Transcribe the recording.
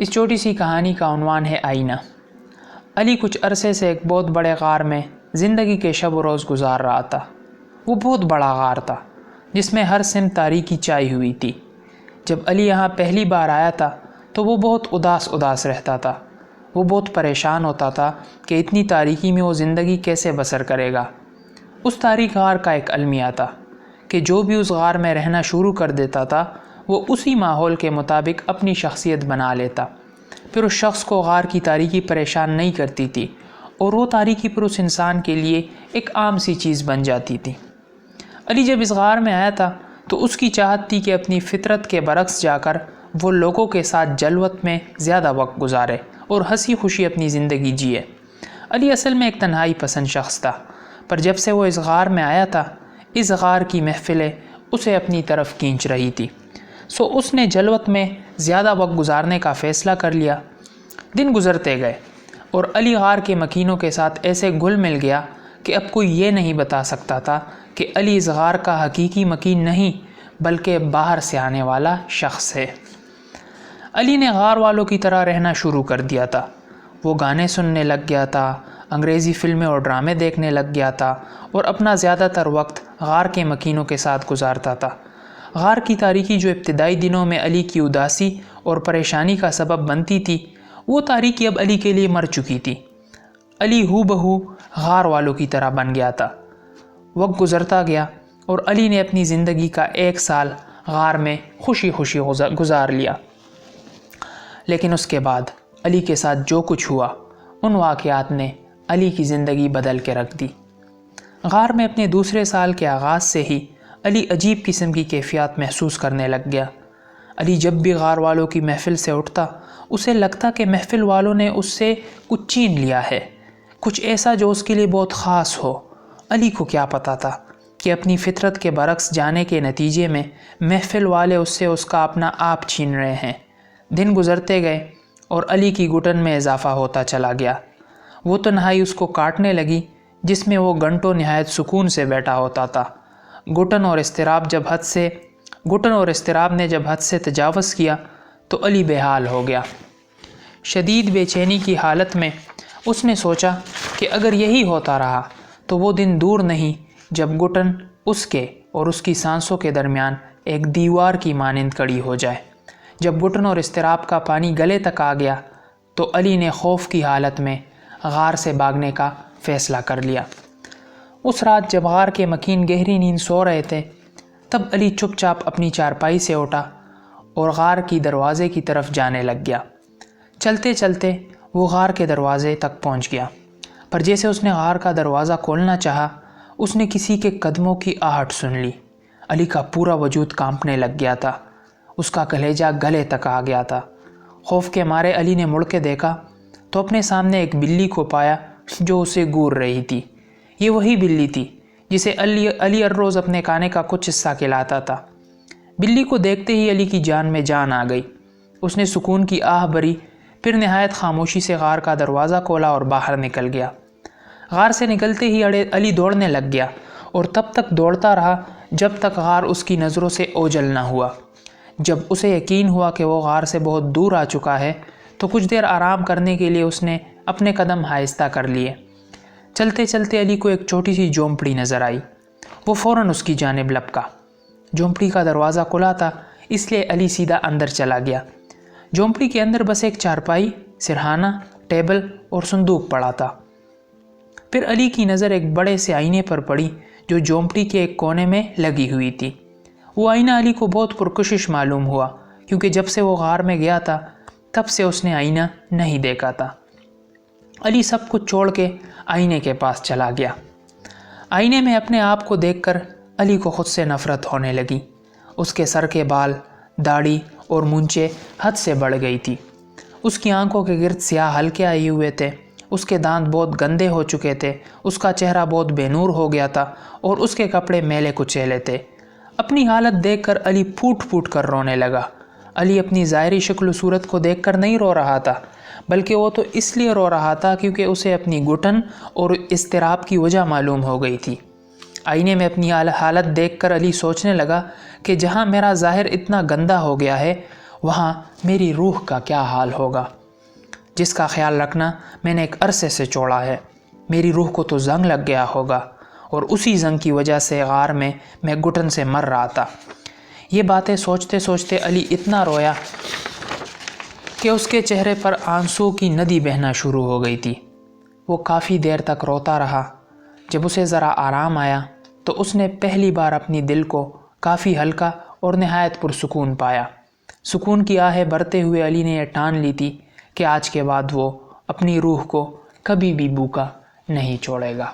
اس چھوٹی سی کہانی کا عنوان ہے آئینہ۔ علی کچھ عرصے سے ایک بہت بڑے غار میں زندگی کے شب و روز گزار رہا تھا۔ وہ بہت بڑا غار تھا جس میں ہر سمت تاریکی چھائی ہوئی تھی۔ جب علی یہاں پہلی بار آیا تھا تو وہ بہت اداس رہتا تھا۔ وہ بہت پریشان ہوتا تھا کہ اتنی تاریکی میں وہ زندگی کیسے بسر کرے گا۔ اس تاریک غار کا ایک المیہ تھا کہ جو بھی اس غار میں رہنا شروع کر دیتا تھا وہ اسی ماحول کے مطابق اپنی شخصیت بنا لیتا۔ پھر اس شخص کو غار کی تاریکی پریشان نہیں کرتی تھی اور وہ تاریکی پر اس انسان کے لیے ایک عام سی چیز بن جاتی تھی۔ علی جب اس غار میں آیا تھا تو اس کی چاہت تھی کہ اپنی فطرت کے برعکس جا کر وہ لوگوں کے ساتھ جلوت میں زیادہ وقت گزارے اور ہنسی خوشی اپنی زندگی جیے۔ علی اصل میں ایک تنہائی پسند شخص تھا، پر جب سے وہ اس غار میں آیا تھا اس غار کی محفلیں اسے اپنی طرف کھینچ رہی تھی، سو اس نے جلوت میں زیادہ وقت گزارنے کا فیصلہ کر لیا۔ دن گزرتے گئے اور علی غار کے مکینوں کے ساتھ ایسے گھل مل گیا کہ اب کوئی یہ نہیں بتا سکتا تھا کہ علی اس غار کا حقیقی مکین نہیں بلکہ باہر سے آنے والا شخص ہے۔ علی نے غار والوں کی طرح رہنا شروع کر دیا تھا۔ وہ گانے سننے لگ گیا تھا، انگریزی فلمیں اور ڈرامے دیکھنے لگ گیا تھا اور اپنا زیادہ تر وقت غار کے مکینوں کے ساتھ گزارتا تھا۔ غار کی تاریکی جو ابتدائی دنوں میں علی کی اداسی اور پریشانی کا سبب بنتی تھی، وہ تاریکی اب علی کے لیے مر چکی تھی۔ علی ہو بہو غار والوں کی طرح بن گیا تھا۔ وقت گزرتا گیا اور علی نے اپنی زندگی کا 1 سال غار میں خوشی خوشی گزار لیا۔ لیکن اس کے بعد علی کے ساتھ جو کچھ ہوا ان واقعات نے علی کی زندگی بدل کے رکھ دی۔ غار میں اپنے دوسرے سال کے آغاز سے ہی علی عجیب قسم کی کیفیات محسوس کرنے لگ گیا۔ علی جب بھی غار والوں کی محفل سے اٹھتا اسے لگتا کہ محفل والوں نے اس سے کچھ چھین لیا ہے، کچھ ایسا جو اس کے لیے بہت خاص ہو۔ علی کو کیا پتہ تھا کہ اپنی فطرت کے برعکس جانے کے نتیجے میں محفل والے اس سے اس کا اپنا آپ چھین رہے ہیں۔ دن گزرتے گئے اور علی کی گھٹن میں اضافہ ہوتا چلا گیا۔ وہ تنہائی اس کو کاٹنے لگی جس میں وہ گھنٹوں نہایت سکون سے بیٹھا ہوتا تھا۔ گھٹن اور اضطراب نے جب حد سے تجاوز کیا تو علی بے حال ہو گیا۔ شدید بے چینی کی حالت میں اس نے سوچا کہ اگر یہی ہوتا رہا تو وہ دن دور نہیں جب گھٹن اس کے اور اس کی سانسوں کے درمیان ایک دیوار کی مانند کڑی ہو جائے۔ جب گھٹن اور اضطراب کا پانی گلے تک آ گیا تو علی نے خوف کی حالت میں غار سے بھاگنے کا فیصلہ کر لیا۔ اس رات جب غار کے مکین گہری نیند سو رہے تھے تب علی چپ چاپ اپنی چارپائی سے اٹھا اور غار کی دروازے کی طرف جانے لگ گیا۔ چلتے چلتے وہ غار کے دروازے تک پہنچ گیا، پر جیسے اس نے غار کا دروازہ کھولنا چاہا اس نے کسی کے قدموں کی آہٹ سن لی۔ علی کا پورا وجود کانپنے لگ گیا تھا، اس کا کلیجہ گلے تک آ گیا تھا۔ خوف کے مارے علی نے مڑ کے دیکھا تو اپنے سامنے ایک بلی کو پایا جو اسے گور رہی تھی۔ یہ وہی بلی تھی جسے علی ہر روز اپنے کھانے کا کچھ حصہ کھلاتا تھا۔ بلی کو دیکھتے ہی علی کی جان میں جان آ گئی۔ اس نے سکون کی آہ بھری، پھر نہایت خاموشی سے غار کا دروازہ کھولا اور باہر نکل گیا۔ غار سے نکلتے ہی علی دوڑنے لگ گیا اور تب تک دوڑتا رہا جب تک غار اس کی نظروں سے اوجھل نہ ہوا۔ جب اسے یقین ہوا کہ وہ غار سے بہت دور آ چکا ہے تو کچھ دیر آرام کرنے کے لیے اس نے اپنے قدم آہستہ کر لیے۔ چلتے چلتے علی کو ایک چھوٹی سی جھونپڑی نظر آئی۔ وہ فوراً اس کی جانب لپکا۔ جھونپڑی کا دروازہ کھلا تھا اس لیے علی سیدھا اندر چلا گیا۔ جھونپڑی کے اندر بس ایک چارپائی، سرہانہ، ٹیبل اور صندوق پڑا تھا۔ پھر علی کی نظر ایک بڑے سے آئینے پر پڑی جو جھونپڑی کے ایک کونے میں لگی ہوئی تھی۔ وہ آئینہ علی کو بہت پرکشش معلوم ہوا کیونکہ جب سے وہ غار میں گیا تھا تب سے اس نے آئینہ نہیں دیکھا تھا۔ علی سب کچھ چھوڑ کے آئینے کے پاس چلا گیا۔ آئینے میں اپنے آپ کو دیکھ کر علی کو خود سے نفرت ہونے لگی۔ اس کے سر کے بال، داڑھی اور مونچھیں حد سے بڑھ گئی تھی۔ اس کی آنکھوں کے گرد سیاہ حلقے آئے ہوئے تھے، اس کے دانت بہت گندے ہو چکے تھے، اس کا چہرہ بہت بے نور ہو گیا تھا اور اس کے کپڑے میلے کچیلے تھے۔ اپنی حالت دیکھ کر علی پھوٹ پھوٹ کر رونے لگا۔ علی اپنی ظاہری شکل و صورت کو دیکھ کر نہیں رو رہا تھا، بلکہ وہ تو اس لیے رو رہا تھا کیونکہ اسے اپنی گھٹن اور اضطراب کی وجہ معلوم ہو گئی تھی۔ آئینے میں اپنی حالت دیکھ کر علی سوچنے لگا کہ جہاں میرا ظاہر اتنا گندا ہو گیا ہے وہاں میری روح کا کیا حال ہوگا، جس کا خیال رکھنا میں نے ایک عرصے سے چھوڑا ہے۔ میری روح کو تو زنگ لگ گیا ہوگا، اور اسی زنگ کی وجہ سے غار میں میں گھٹن سے مر رہا تھا۔ یہ باتیں سوچتے سوچتے علی اتنا رویا کہ اس کے چہرے پر آنسو کی ندی بہنا شروع ہو گئی تھی۔ وہ کافی دیر تک روتا رہا۔ جب اسے ذرا آرام آیا تو اس نے پہلی بار اپنی دل کو کافی ہلکا اور نہایت پرسکون پایا۔ سکون کی آہیں بھرتے ہوئے علی نے یہ ٹان لی تھی کہ آج کے بعد وہ اپنی روح کو کبھی بھی بھوکا نہیں چھوڑے گا۔